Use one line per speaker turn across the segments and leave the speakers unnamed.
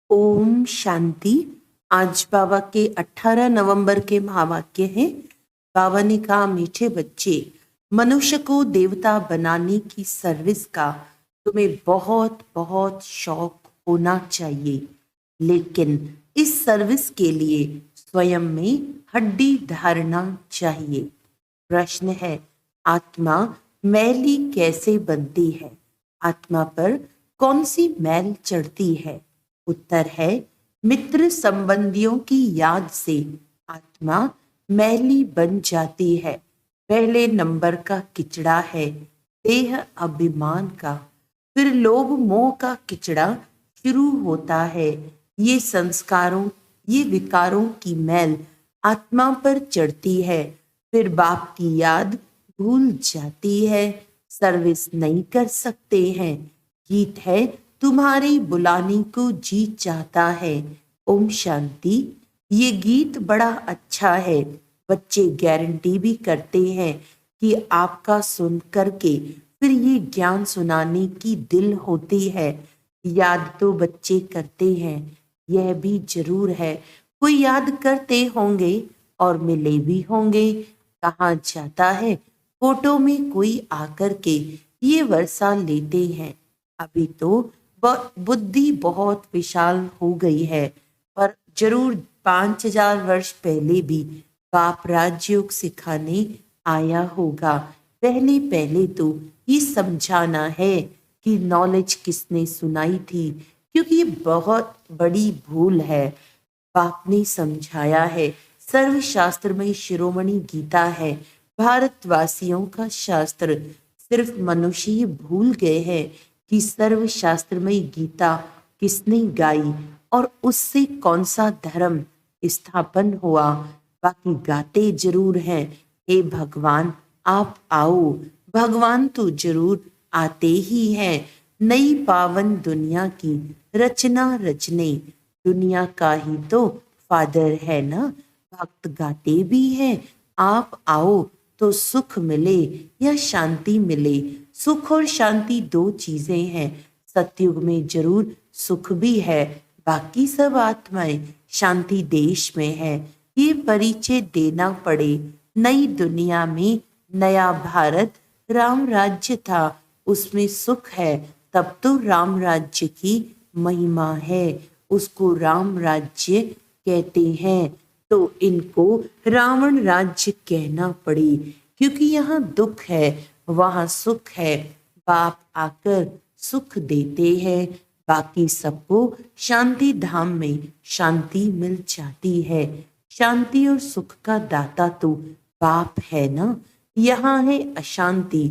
ओम शांति। आज बाबा के 18 नवंबर के महावाक्य हैं। बाबा ने कहा, मीठे बच्चे, मनुष्य को देवता बनाने की सर्विस का तुम्हें बहुत बहुत शौक होना चाहिए, लेकिन इस सर्विस के लिए स्वयं में हड्डी धारना चाहिए। प्रश्न है, आत्मा मैली कैसे बनती है? आत्मा पर कौन सी मैल चढ़ती है? उत्तर है, मित्र संबंधियों की याद से आत्मा मैली बन जाती है। पहले नंबर का किचड़ा है देह अभिमान का, फिर लोभ मोह का किचड़ा शुरू होता है। ये विकारों की मैल आत्मा पर चढ़ती है, फिर बाप की याद भूल जाती है। सर्विस नहीं कर सकते हैं। गीत है, तुम्हारी बुलाने को जी चाहता है। ओम शांति। ये गीत बड़ा अच्छा है। बच्चे गारंटी भी करते हैं कि आपका सुन करके फिर ये ज्ञान सुनाने की दिल होती है। याद तो बच्चे करते हैं, यह भी जरूर है कोई याद करते होंगे और मिले भी होंगे। कहाँ जाता है फोटो में कोई आकर के ये वर्षा लेते हैं। अभी तो बुद्धि बहुत विशाल हो गई है, पर जरूर 5000 वर्ष पहले भी बाप राजयोग सिखाने आया होगा। पहले पहले तो ये समझाना है कि नॉलेज किसने सुनाई थी, क्योंकि ये बहुत बड़ी भूल है। बाप ने समझाया है, सर्वशास्त्र में शिरोमणि गीता है, भारतवासियों का शास्त्र। सिर्फ मनुष्य ही भूल गए हैं कि सर्वशास्त्रमयी गीता किसने गाई और उससे कौन सा धर्म स्थापन हुआ। बाकी गाते जरूर हैं, हे भगवान आप आओ। भगवान तो जरूर आते ही हैं। नई पावन दुनिया की रचना रचने, दुनिया का ही तो फादर है ना। भक्त गाते भी हैं, आप आओ तो सुख मिले या शांति मिले। सुख और शांति दो चीजें हैं। सतयुग में जरूर सुख भी है, बाकी सब आत्माएं शांति देश में है। ये परिचय देना पड़े। नई दुनिया में नया भारत राम राज्य था, उसमें सुख है, तब तो राम राज्य की महिमा है। उसको राम राज्य कहते हैं, तो इनको रावण राज्य कहना पड़े, क्योंकि यहाँ दुख है वहाँ सुख है। बाप आकर सुख देते हैं, बाकी सबको शांति धाम में शांति मिल जाती है। शांति और सुख का दाता तो बाप है ना। यहाँ है अशांति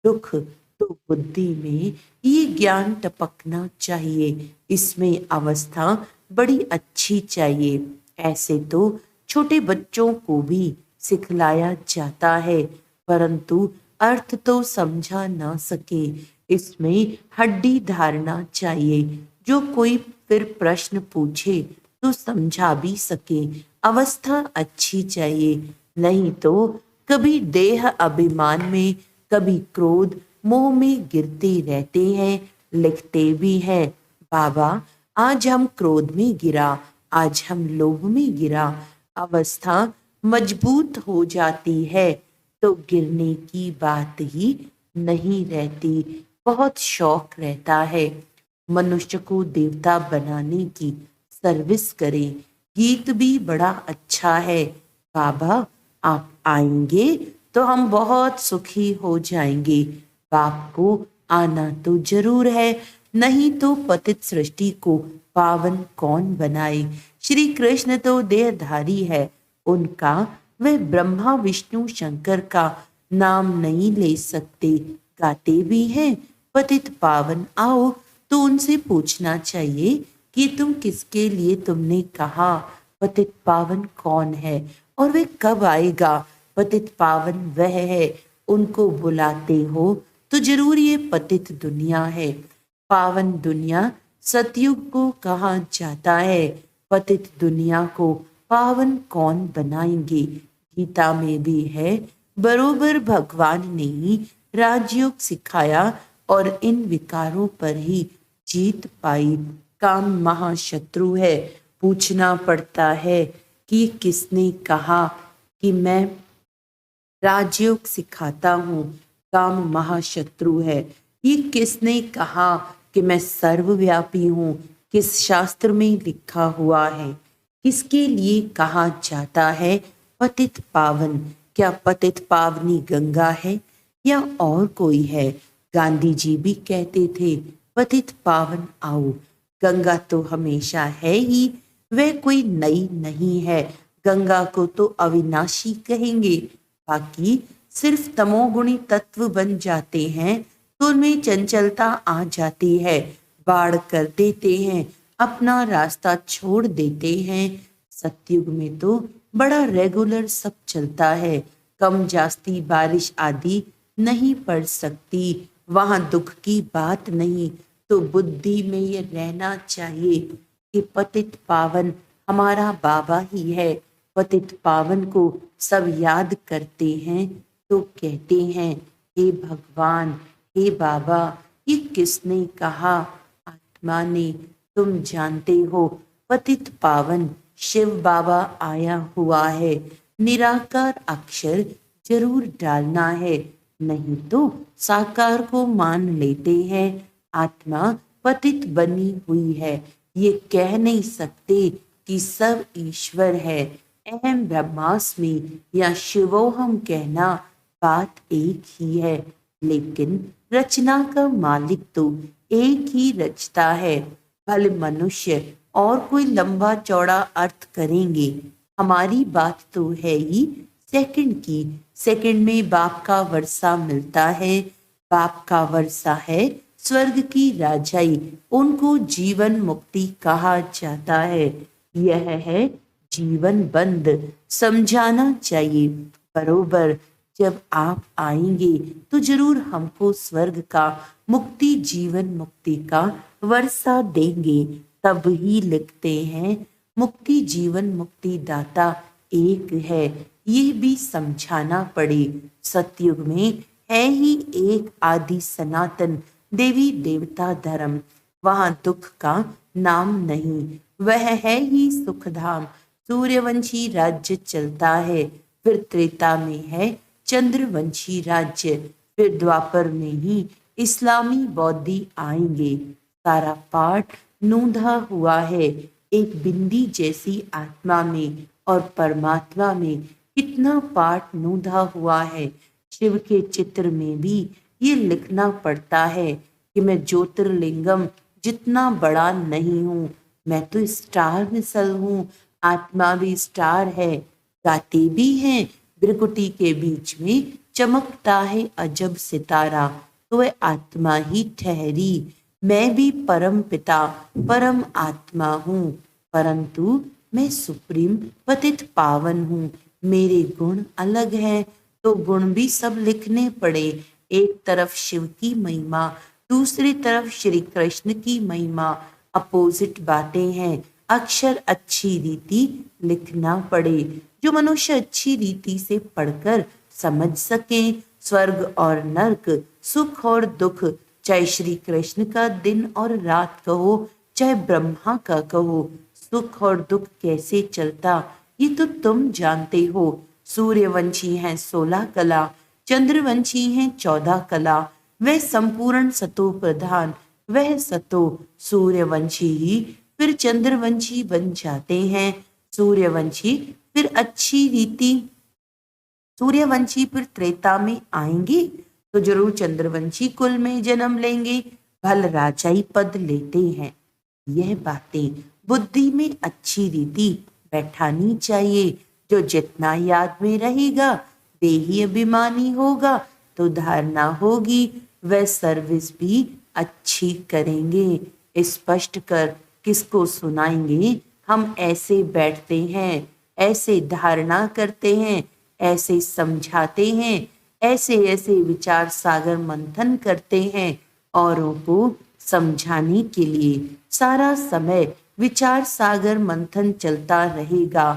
दुख, तो बुद्धि में ये ज्ञान टपकना चाहिए। इसमें अवस्था बड़ी अच्छी चाहिए। ऐसे तो छोटे बच्चों को भी सिखलाया जाता है, परंतु अर्थ तो समझा ना सके। इसमें हड्डी धारना चाहिए, जो कोई फिर प्रश्न पूछे तो समझा भी सके। अवस्था अच्छी चाहिए, नहीं तो कभी देह अभिमान में, कभी क्रोध मोह में गिरते रहते हैं। लिखते भी हैं, बाबा आज हम क्रोध में गिरा, आज हम लोभ में गिरा। अवस्था मजबूत हो जाती है तो गिरने की बात ही नहीं रहती। बहुत शौक रहता है मनुष्य को देवता बनाने की सर्विस करे। गीत भी बड़ा अच्छा है, बाबा आप आएंगे तो हम बहुत सुखी हो जाएंगे। बाप को आना तो जरूर है, नहीं तो पतित सृष्टि को पावन कौन बनाए। श्री कृष्ण तो देहधारी है, उनका वे ब्रह्मा विष्णु शंकर का नाम नहीं ले सकते। गाते भी हैं, पतित पावन आओ, तो उनसे पूछना चाहिए कि तुम किसके लिए तुमने कहा। पतित पावन कौन है और वे कब आएगा? पतित पावन वह है, उनको बुलाते हो तो जरूर ये पतित दुनिया है। पावन दुनिया सतयुग को कहा जाता है, पतित दुनिया को पावन कौन बनाएंगे। गीता में भी है, बरोबर भगवान ने ही राजयोग सिखाया और इन विकारों पर ही जीत पाई। काम महाशत्रु है। पूछना पड़ता है कि किसने कहा कि मैं राजयोग सिखाता हूँ। काम महाशत्रु है। ये किसने कहा कि मैं सर्वव्यापी हूँ। किस शास्त्र में लिखा हुआ है। किसके लिए कहा जाता है पतित पावन। क्या पतित पावनी गंगा है या और कोई है। गांधी जी भी कहते थे पतित पावन आओ। गंगा तो हमेशा है ही, वह कोई नई नहीं है। गंगा को तो अविनाशी कहेंगे। बाकी सिर्फ तमोगुणी तत्व बन जाते हैं तो उनमें चंचलता आ जाती है। बाढ़ कर देते हैं, अपना रास्ता छोड़ देते हैं। सतयुग में तो बड़ा रेगुलर सब चलता है। कम जास्ती बारिश आदि नहीं पड़ सकती। वहां दुख की बात नहीं। तो बुद्धि में ये रहना चाहिए कि पतित पावन हमारा बाबा ही है। पतित पावन को सब याद करते हैं तो कहते हैं हे भगवान, हे बाबा। ये किसने कहा। आत्मा ने। तुम जानते हो पतित पावन शिव बाबा आया हुआ है। निराकार अक्षर जरूर डालना है, नहीं तो साकार को मान लेते हैं। आत्मा पतित बनी हुई है। ये कह नहीं सकते कि सब ईश्वर है। अहम ब्रह्मास्मि या शिवोहम कहना बात एक ही है, लेकिन रचना का मालिक तो एक ही रचता है। भले मनुष्य और कोई लंबा चौड़ा अर्थ करेंगे, हमारी बात तो है ही सेकंड की। सेकंड में बाप का वर्षा मिलता है। बाप का वर्षा है स्वर्ग की राजाई। उनको जीवन मुक्ति कहा जाता है। यह है जीवन बंद। समझाना चाहिए बरोबर। जब आप आएंगे तो जरूर हमको स्वर्ग का मुक्ति जीवन मुक्ति का वर्षा देंगे। तब ही लिखते हैं मुक्ति जीवन मुक्ति दाता एक है। ये भी समझाना पड़े। सतयुग में है ही एक आदि सनातन देवी देवता धर्म। वहां दुख का नाम नहीं। वह है ही सुखधाम। सूर्यवंशी राज्य चलता है। फिर त्रेता में है चंद्रवंशी राज्य। फिर द्वापर में ही इस्लामी बौद्धि आएंगे। सारा पाठ नूंधा हुआ है एक बिंदी जैसी आत्मा में। और परमात्मा में कितना पाठ नूंधा हुआ है। शिव के चित्र में भी ये लिखना पड़ता है कि मैं ज्योतिर्लिंगम जितना बड़ा नहीं हूँ। मैं तो स्टार मिसल हूँ। आत्मा भी स्टार है। गाते भी हैं भृकुटी के बीच में चमकता है अजब सितारा। तो वह आत्मा ही ठहरी। मैं भी परम पिता परम आत्मा हूँ, परंतु मैं सुप्रीम पतित पावन हूँ। मेरे गुण अलग हैं तो गुण भी सब लिखने पड़े। एक तरफ शिव की महिमा, दूसरी तरफ श्री कृष्ण की महिमा। अपोजिट बातें हैं। अक्षर अच्छी रीति लिखना पड़े जो मनुष्य अच्छी रीति से पढ़कर समझ सके। स्वर्ग और नरक, सुख और दुख, चाहे श्री कृष्ण का दिन और रात कहो, चाहे ब्रह्मा का कहो, सुख और दुख कैसे चलता ये तो तुम जानते हो। सूर्यवंशी हैं 16 कला, चंद्रवंशी हैं 14 कला। वह संपूर्ण सतो प्रधान, वह सतो सूर्यवंशी ही फिर चंद्रवंशी बन जाते हैं। सूर्यवंशी फिर अच्छी रीति सूर्यवंशी फिर त्रेता में आएंगे तो जरूर चंद्रवंशी कुल में जन्म लेंगे। भल राजाई पद लेते हैं। यह बातें बुद्धि में अच्छी रीति बैठानी चाहिए। जो जितना याद में रहेगा, देही अभिमानी होगा तो धारणा होगी। वह सर्विस भी अच्छी करेंगे। स्पष्ट कर किसको सुनाएंगे। हम ऐसे बैठते हैं, ऐसे धारणा करते हैं, ऐसे समझाते हैं, ऐसे ऐसे विचार सागर मंथन करते हैं। औरों को समझाने के लिए सारा समय विचार सागर मंथन चलता रहेगा।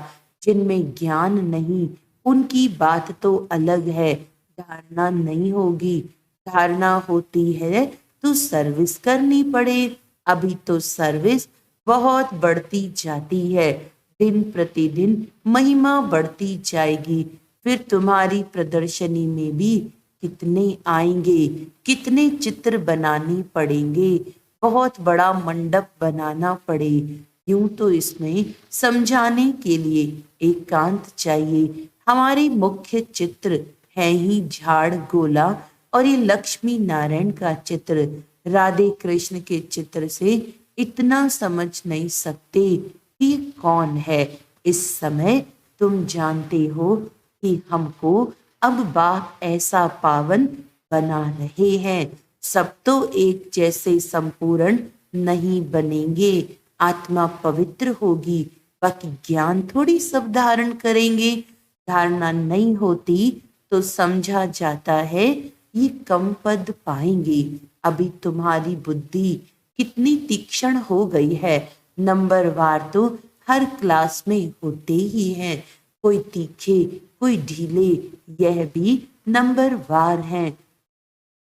जिनमें ज्ञान नहीं उनकी बात तो अलग है। धारणा नहीं होगी। धारणा होती है तो सर्विस करनी पड़े। अभी तो सर्विस बहुत बढ़ती जाती है, दिन प्रतिदिन महिमा बढ़ती जाएगी। फिर तुम्हारी प्रदर्शनी में भी कितने आएंगे, कितने चित्र बनाने पड़ेंगे, बहुत बड़ा मंडप बनाना पड़े। यूं तो इसमें समझाने के लिए एकांत चाहिए। हमारे मुख्य चित्र है ही झाड़ गोला, और ये लक्ष्मी नारायण का चित्र, राधे कृष्ण के चित्र से इतना समझ नहीं सकते कि कौन है। इस समय तुम जानते हो कि हमको अब बाप ऐसा पावन बना रहे हैं। सब तो एक जैसे संपूर्ण नहीं बनेंगे। आत्मा पवित्र होगी, बाकी ज्ञान थोड़ी सब धारण करेंगे। धारणा नहीं होती तो समझा जाता है ये कम पद पाएंगे। अभी तुम्हारी बुद्धि कितनी तीक्ष्ण हो गई है। नंबरवार तो हर क्लास में होते ही हैं, कोई तीखे कोई ढीले, यह भी नंबरवार हैं।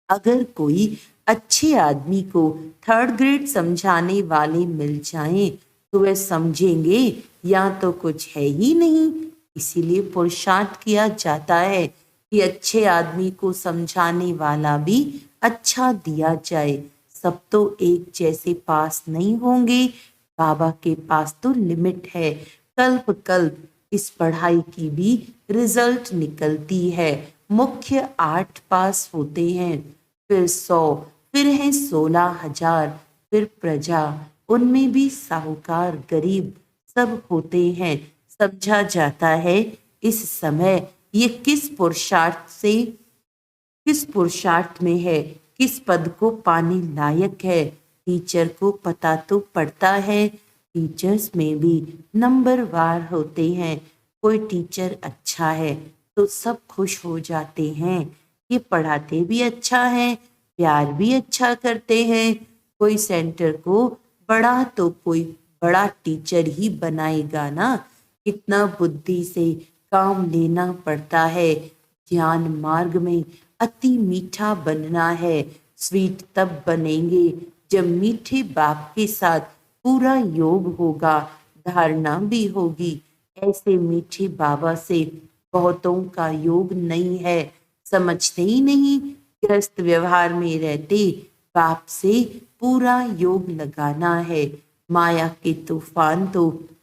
अगर कोई अच्छे आदमी को थर्ड ग्रेड समझाने वाले मिल जाएं तो वे समझेंगे या तो कुछ है ही नहीं। इसीलिए पुरुषार्थ किया जाता है कि अच्छे आदमी को समझाने वाला भी अच्छा दिया जाए। सब तो एक जैसे पास नहीं होंगे। बाबा के पास तो लिमिट है। कल्प कल्प इस पढ़ाई की भी रिजल्ट निकलती है। मुख्य 8 पास होते हैं, फिर 100, फिर हैं 16,000, फिर प्रजा, उनमें भी साहूकार गरीब सब होते हैं। समझा जाता है इस समय ये किस पुरुषार्थ में है, किस पद को पाने लायक है। टीचर को पता तो पड़ता है। टीचर्स में भी नंबरवार होते हैं। कोई टीचर अच्छा है तो सब खुश हो जाते हैं, ये पढ़ाते भी अच्छा है, प्यार भी अच्छा करते हैं। कोई सेंटर को बड़ा तो कोई बड़ा टीचर ही बनाएगा ना। कितना बुद्धि से काम लेना पड़ता है। ज्ञान मार्ग में अति मीठा बनना है। स्वीट तब बनेंगे जब मीठे बाप के साथ पूरा योग होगा, धारणा भी होगी। ऐसे मीठे बाबा से बहुतों का योग नहीं है, समझते ही नहीं। गृहस्थ व्यवहार में रहते बाप से पूरा योग लगाना है। माया के तूफान तो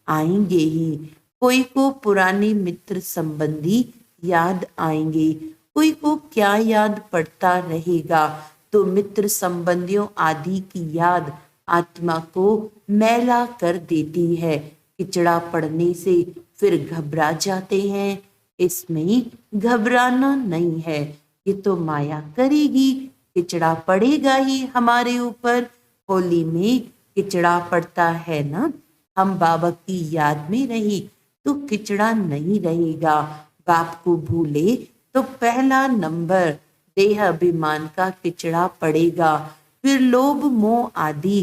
आएंगे ही। कोई को पुराने मित्र संबंधी याद आएंगे, कोई को क्या याद पड़ता रहेगा। तो मित्र संबंधियों आदि की याद आत्मा को मैला कर देती है। किचड़ा पड़ने से फिर घबरा जाते हैं। इसमें घबराना नहीं है, ये तो माया करेगी, किचड़ा पड़ेगा ही हमारे ऊपर। होली में किचड़ा पड़ता है ना। हम बाबा की याद में रही तो किचड़ा नहीं रहेगा। बाप को भूले तो पहला नंबर देह अभिमान का किचड़ा पड़ेगा। फिर लोभ मोह आदि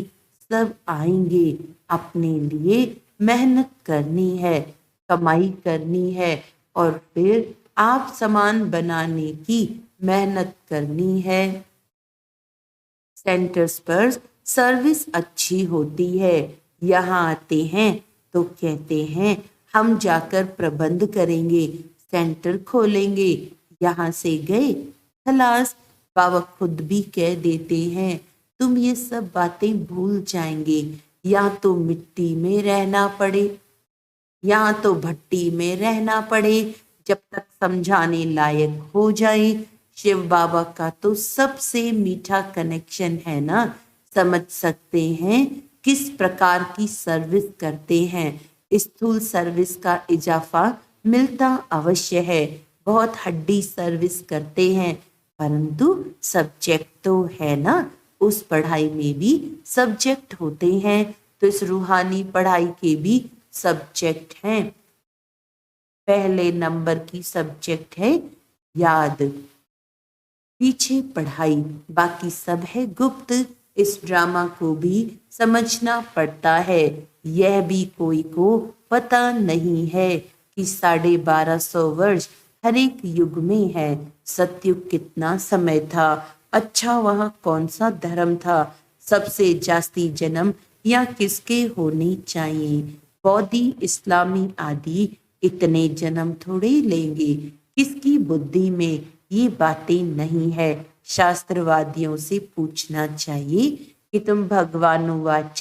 सब आएंगे। अपने लिए मेहनत करनी है, कमाई करनी है, और फिर आप समान बनाने की मेहनत करनी है। सेंटर्स पर सर्विस अच्छी होती है। यहाँ आते हैं तो कहते हैं हम जाकर प्रबंध करेंगे, सेंटर खोलेंगे। यहाँ से गए खलास। बाबा खुद भी कह देते हैं तुम ये सब बातें भूल जाएंगे। या तो मिट्टी में रहना पड़े, या तो भट्टी में रहना पड़े, जब तक समझाने लायक हो जाए। शिव बाबा का तो सबसे मीठा कनेक्शन है ना। समझ सकते हैं किस प्रकार की सर्विस करते हैं। स्थूल सर्विस का इजाफा मिलता अवश्य है। बहुत हड्डी सर्विस करते हैं, परंतु सब्जेक्ट तो है ना। उस पढ़ाई में भी सब्जेक्ट होते हैं, तो इस रूहानी पढ़ाई के भी सब्जेक्ट हैं। पहले नंबर की सब्जेक्ट है याद, पीछे पढ़ाई, बाकी सब है गुप्त। इस ड्रामा को भी समझना पड़ता है। यह भी कोई को पता नहीं है कि 1250 वर्ष हर एक युग में है। सतयुग कितना समय था, अच्छा वह कौन सा धर्म था, सबसे जास्ती जन्म या किसके होने चाहिए? बौद्धि, इस्लामी आदि इतने जन्म थोड़े लेंगे। किसकी बुद्धि में ये बातें नहीं है? शास्त्रवादियों से पूछना चाहिए कि तुम भगवानुवाच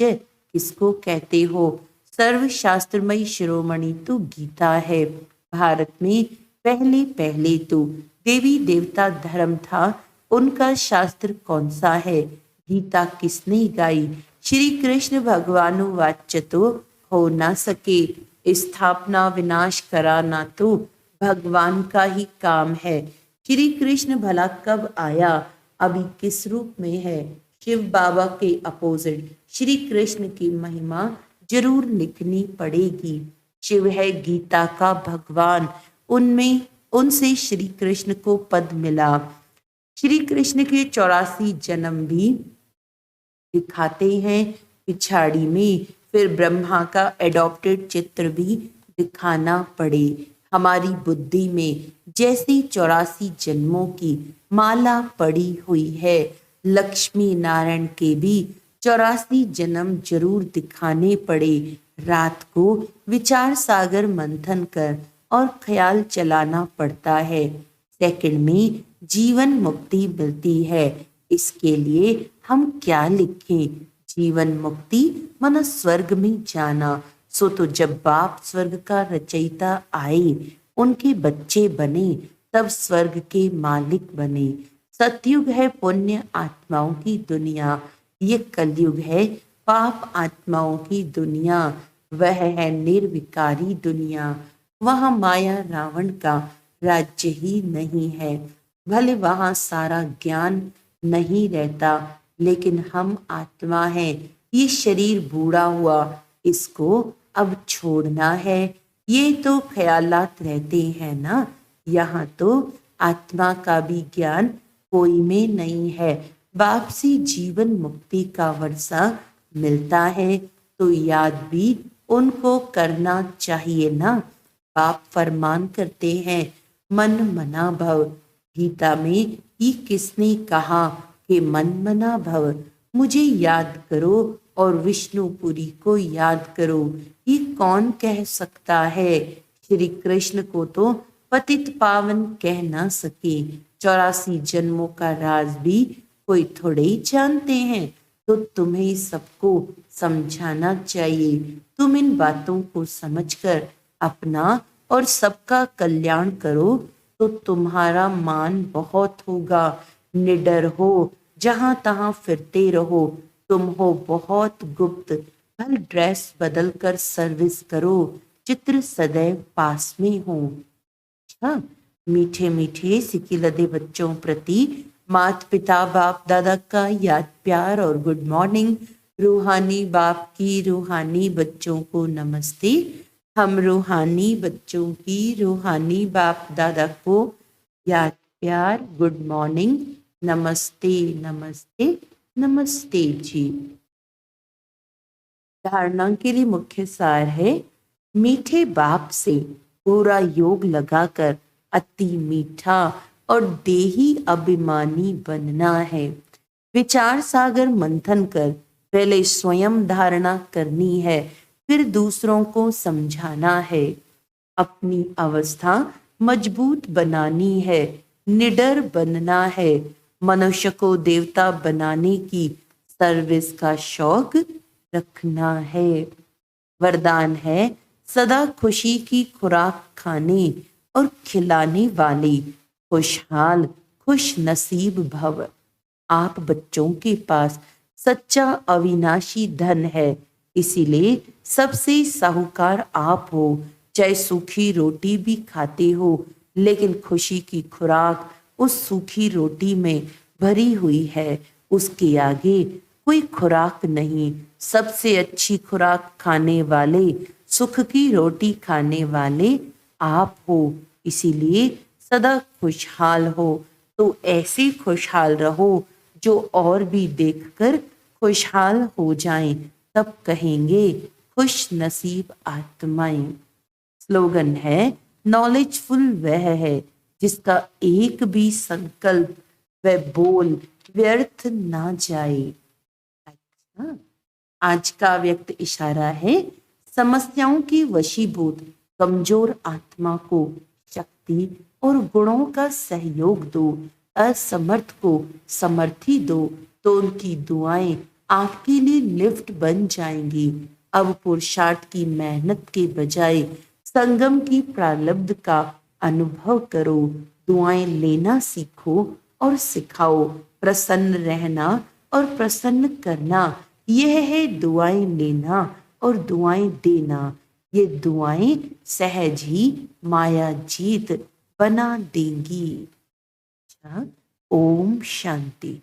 किसको कहते हो? सर्वशास्त्रमयी शिरोमणि तो गीता है। भारत में पहले पहले तो देवी देवता धर्म था, उनका शास्त्र कौन सा है? गीता किसने गाई? श्री कृष्ण भगवानुवाच तो हो ना सके। स्थापना विनाश कराना तो भगवान का ही काम है। श्री कृष्ण भला कब आया? अभी किस रूप में है? शिव बाबा के अपोजिट श्री कृष्ण की महिमा जरूर लिखनी पड़ेगी। शिव है गीता का भगवान, उनमें उनसे श्री कृष्ण को पद मिला। श्री कृष्ण के 84 जन्म भी दिखाते हैं पिछाड़ी में, फिर ब्रह्मा का एडॉप्टेड चित्र भी दिखाना पड़े। हमारी बुद्धि में जैसी 84 जन्मों की माला पड़ी हुई है, लक्ष्मी नारायण के भी 84 जन्म जरूर दिखाने पड़े। रात को विचार सागर मंथन कर और ख्याल चलाना पड़ता है। सेकंड में जीवन मुक्ति मिलती है। इसके लिए हम क्या लिखें? जीवन मुक्ति मन स्वर्ग में जाना। सो तो जब बाप स्वर्ग का रचयिता आए, उनके बच्चे बने, तब स्वर्ग के मालिक बने। सतयुग है पुण्य आत्माओं की दुनिया, ये कलयुग है पाप आत्माओं की दुनिया। वह है निर्विकारी दुनिया, वहाँ माया रावण का राज्य ही नहीं है। भले वहाँ सारा ज्ञान नहीं रहता, लेकिन हम आत्मा हैं। ये शरीर बूढ़ा हुआ, इसको अब छोड़ना है। ये तो ख्यालात रहते हैं ना, यहाँ तो आत्मा का भी ज्ञान कोई में नहीं है। बाप से जीवन मुक्ति का वर्षा मिलता है, तो याद भी उनको करना चाहिए ना। बाप फरमान करते हैं मन मना भव। गीता में ये किसने कहा कि मन मना भव? मुझे याद करो और विष्णुपुरी को याद करो। ये कौन कह सकता है? श्री कृष्ण को तो पतित पावन कह ना सके। 84 जन्मों का राज भी कोई थोड़े ही जानते हैं, तो तुम्हें सबको समझाना चाहिए। तुम इन बातों को समझकर अपना और सबका कल्याण करो, तो तुम्हारा मान बहुत होगा। निडर हो, जहां तहां फिरते रहो। तुम हो बहुत गुप्त, कल ड्रेस बदल कर सर्विस करो, चित्र सदैव पास में हो। अच्छा, मीठे मीठे सिकी लदे बच्चों प्रति माता पिता बाप दादा का याद प्यार और गुड मॉर्निंग। रूहानी बाप की रूहानी बच्चों को नमस्ते। हम रूहानी बच्चों की रूहानी बाप दादा को याद प्यार गुड मॉर्निंग, नमस्ते नमस्ते नमस्ते जी। धारणा के लिए मुख्य सार है, मीठे बाप से पूरा योग लगाकर अति मीठा और देही अभिमानी बनना है। विचार सागर मंथन कर पहले स्वयं धारणा करनी है, फिर दूसरों को समझाना है। अपनी अवस्था मजबूत बनानी है, निडर बनना है। मनुष्य को देवता बनाने की सर्विस का शौक रखना है। वरदान है सदा खुशी की खुराक खाने और खिलाने वाले खुशहाल खुश नसीब भव। आप बच्चों के पास सच्चा अविनाशी धन है, इसीलिए सबसे साहूकार आप हो। चाहे सूखी रोटी भी खाते हो, लेकिन खुशी की खुराक उस सूखी रोटी में भरी हुई है, उसके आगे कोई खुराक नहीं। सबसे अच्छी खुराक खाने वाले, सुख की रोटी खाने वाले आप हो, इसीलिए सदा खुशहाल हो। तो ऐसे खुशहाल रहो जो और भी देखकर खुशहाल हो जाएं, तब कहेंगे खुश नसीब आत्माएं। स्लोगन है, नॉलेजफुल वह है जिसका एक भी संकल्प व बोल व्यर्थ ना जाए। हाँ, आज का व्यक्त इशारा है, समस्याओं की वशीभूत कमजोर आत्मा को शक्ति और गुणों का सहयोग दो, असमर्थ को समर्थी दो, तो उनकी दुआएं आपके लिए लिफ्ट बन जाएंगी। अब पुरुषार्थ की मेहनत के बजाय संगम की प्रारब्ध का अनुभव करो। दुआएं लेना सीखो और सिखाओ। प्रसन्न रहना और प्रसन्न करना, यह है दुआएं लेना और दुआएं देना। ये दुआएं सहज ही माया जीत बना देंगी। अच्छा, ओम शांति।